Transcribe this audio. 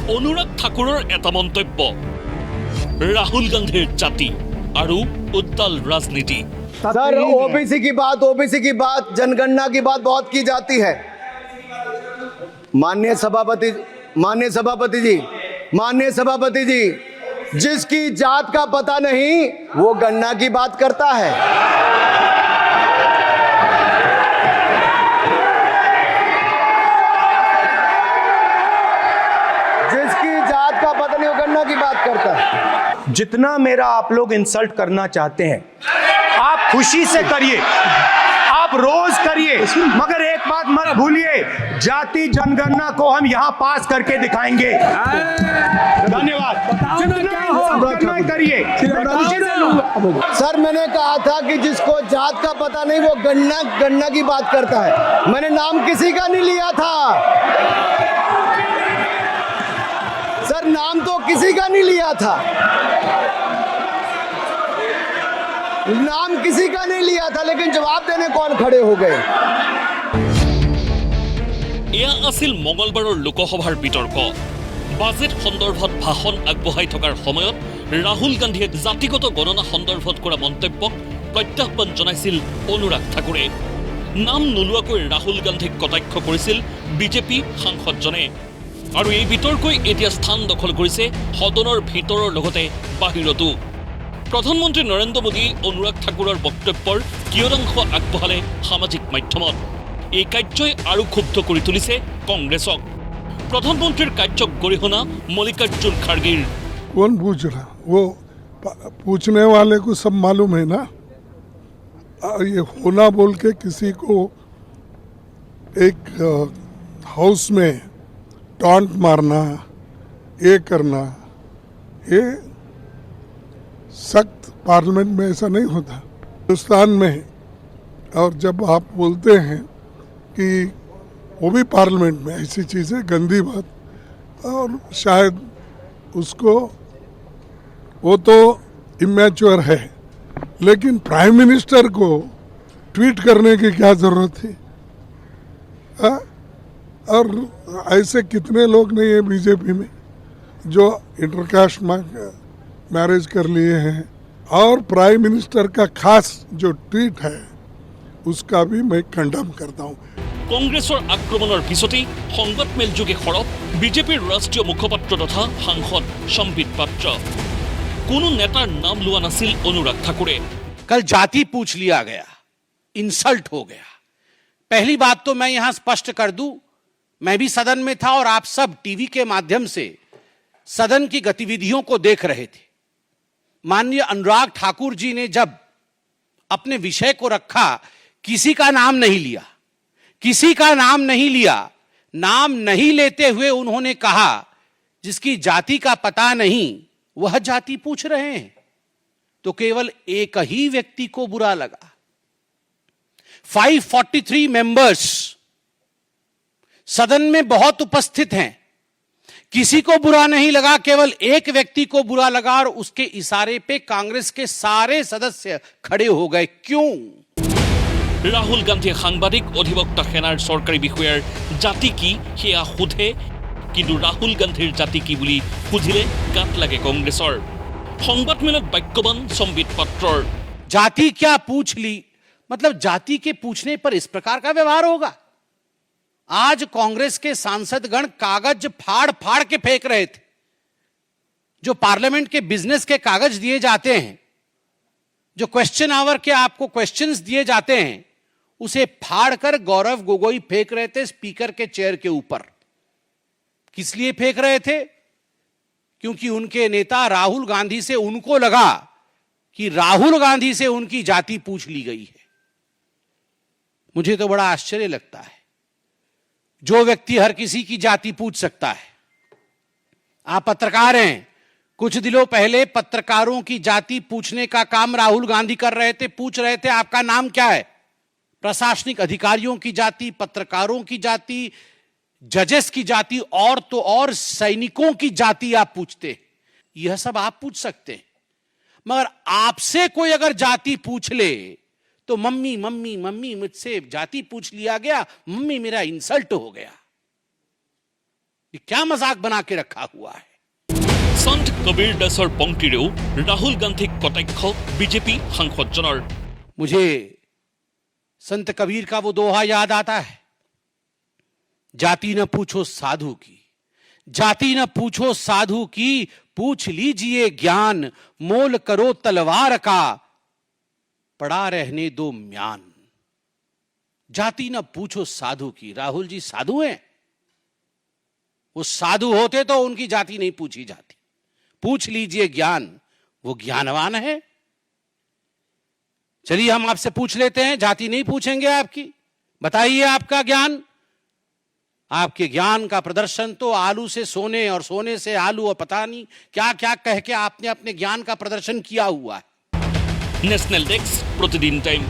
অনুৰাগ ঠাকুৰৰ এটা মন্তব্য, ৰাহুল গান্ধীৰ জাতি আৰু উত্তাল ৰাজনীতি। सर ओबीसी की बात जनगणना की बात बहुत की जाती है। माननीय सभापति जी, जिसकी जात का पता नहीं वो गणना की बात करता है। जिसकी जात का पता नहीं वो गणना की बात करता है। जितना मेरा आप लोग इंसल्ट करना चाहते हैं आप खुशी से करिए, आप रोज करिए, मगर एक बात मत भूलिए, जाति जनगणना को हम यहां पास करके दिखाएंगे। धन्यवाद। जितना करिए। सर मैंने कहा था कि जिसको जात का पता नहीं वो गणना की बात करता है। मैंने नाम किसी का नहीं लिया था सर, नाम तो किसी का नहीं लिया था, नाम किसी का नहीं लिया था, लेकिन जवाब देने कौन खड़े हो गए। এয়া আছিল মঙলবাৰৰ লোকসভাৰ বিতৰ্ক। বাজেট সন্দৰ্ভত ভাষণ আগবঢ়াই থকাৰ সময়ত ৰাহুল গান্ধীয়ে জাতিগত গণনা সন্দৰ্ভত কৰা মন্তব্যক প্ৰত্যাহ্বান জনাইছিল অনুৰাগ ঠাকুৰে। নাম নোলোৱাকৈ ৰাহুল গান্ধীক কটাক্ষ কৰিছিল বিজেপি সাংসদজনে। আৰু এই বিতৰ্কই এতিয়া স্থান দখল কৰিছে সদনৰ ভিতৰৰ লগতে বাহিৰতো। প্ৰধানমন্ত্ৰী নৰেন্দ্ৰ মোদী অনুৰাগ ঠাকুৰৰ বক্তব্যৰ কিয়দাংশ আগবঢ়ালে সামাজিক মাধ্যমত। এই কাৰ্যই আৰু ক্ষুব্ধ কৰি তুলিছে কংগ্ৰেছক। प्रधानमंत्री कायचक गरिहना मल्लिकार्जुन खड़गे। कौन पूछ रहा? वो पूछने वाले को सब मालूम है ना। ये होना बोल के किसी को एक हाउस में टॉन्ट मारना, ये करना, ये सख्त पार्लियामेंट में ऐसा नहीं होता हिंदुस्तान में। और जब आप बोलते हैं कि वो भी पार्लियामेंट में ऐसी चीज़ें गंदी बात, और शायद उसको वो तो इमेच्योर है, लेकिन प्राइम मिनिस्टर को ट्वीट करने की क्या ज़रूरत थी? और ऐसे कितने लोग नहीं है बीजेपी में जो इंटरकास्ट मैरिज कर लिए हैं। और प्राइम मिनिस्टर का खास जो ट्वीट है उसका भी मैं कंडम करता हूँ। কংগ্ৰেছৰ আক্ৰমণৰ পিছতেই সংবাদমেলযোগে সৰব বিজেপিৰ ৰাষ্ট্ৰীয় মুখপাত্ৰ তথা সাংসদ সম্বিত পাত্ৰ। কোনো নেতাৰ নাম লোৱা নাছিল অনুৰাগ ঠাকুৰে। कल जाति पूछ लिया गया, इंसल्ट हो गया। पहली बात तो मैं यहां स्पष्ट कर दूं, मैं भी सदन में था और आप सब टीवी के माध्यम से सदन की गतिविधियों को देख रहे थे। माननीय अनुराग ठाकुर जी ने जब अपने विषय को रखा, किसी का नाम नहीं लिया, किसी का नाम नहीं लिया। नाम नहीं लेते हुए उन्होंने कहा जिसकी जाति का पता नहीं वह जाति पूछ रहे हैं। तो केवल एक ही व्यक्ति को बुरा लगा। 543 मेंबर्स सदन में बहुत उपस्थित हैं, किसी को बुरा नहीं लगा, केवल एक व्यक्ति को बुरा लगा और उसके इशारे पे कांग्रेस के सारे सदस्य खड़े हो गए। क्यों? राहुल गांधी सांबादिक अधिवक्ता सेनार सरकारी विषयार जाति की सेया सोधे, किन्तु राहुल गांधीर जाति की बुली सुधिले गात लागे कांग्रेसर। संबादमेलत बाक्यवान सम्बित पात्रर। जाति क्या पूछ ली, मतलब जाति के पूछने पर इस प्रकार का व्यवहार होगा? आज कांग्रेस के सांसदगण कागज फाड़ फाड़ के फेंक रहे थे। जो पार्लियामेंट के बिजनेस के कागज दिए जाते हैं, जो क्वेश्चन आवर के आपको क्वेश्चंस दिए जाते हैं, उसे फाड़कर गौरव गोगोई फेंक रहे थे स्पीकर के चेयर के ऊपर। किस लिए फेंक रहे थे? क्योंकि उनके नेता राहुल गांधी से उनको लगा कि राहुल गांधी से उनकी जाति पूछ ली गई है। मुझे तो बड़ा आश्चर्य लगता है, जो व्यक्ति हर किसी की जाति पूछ सकता है। आप पत्रकार हैं, कुछ दिनों पहले पत्रकारों की जाति पूछने का काम राहुल गांधी कर रहे थे। पूछ रहे थे आपका नाम क्या है। प्रशासनिक अधिकारियों की जाति, पत्रकारों की जाति, जजेस की जाति, और तो और सैनिकों की जाति आप पूछते हैं। यह सब आप पूछ सकते हैं, मगर आपसे कोई अगर जाति पूछ ले तो मम्मी मम्मी मम्मी मुझसे जाति पूछ लिया गया, मम्मी मेरा इंसल्ट हो गया। ये क्या मजाक बना के रखा हुआ है? সন্ত কবিৰ দাসৰ পংক্তিৰেও ৰাহুল গান্ধীক কটাক্ষ বিজেপি সাংসদজনৰ। मुझे संत कबीर का वो दोहा याद आता है, जाति न पूछो साधु की, जाति न पूछो साधु की, पूछ लीजिए ज्ञान, मोल करो तलवार का, पड़ा रहने दो म्यान। जाति न पूछो साधु की। राहुल जी साधु हैं? वो साधु होते तो उनकी जाति नहीं पूछी जाती। पूछ लीजिए ज्ञान, वो ज्ञानवान है। चलिए हम आपसे पूछ लेते हैं, जाति नहीं पूछेंगे आपकी, बताइए आपका ज्ञान। आपके ज्ञान का प्रदर्शन तो आलू से सोने और सोने से आलू और पता नहीं क्या क्या कह के आपने अपने ज्ञान का प्रदर्शन किया हुआ है। नेशनल डेस्क, प्रतिदिन टाइम।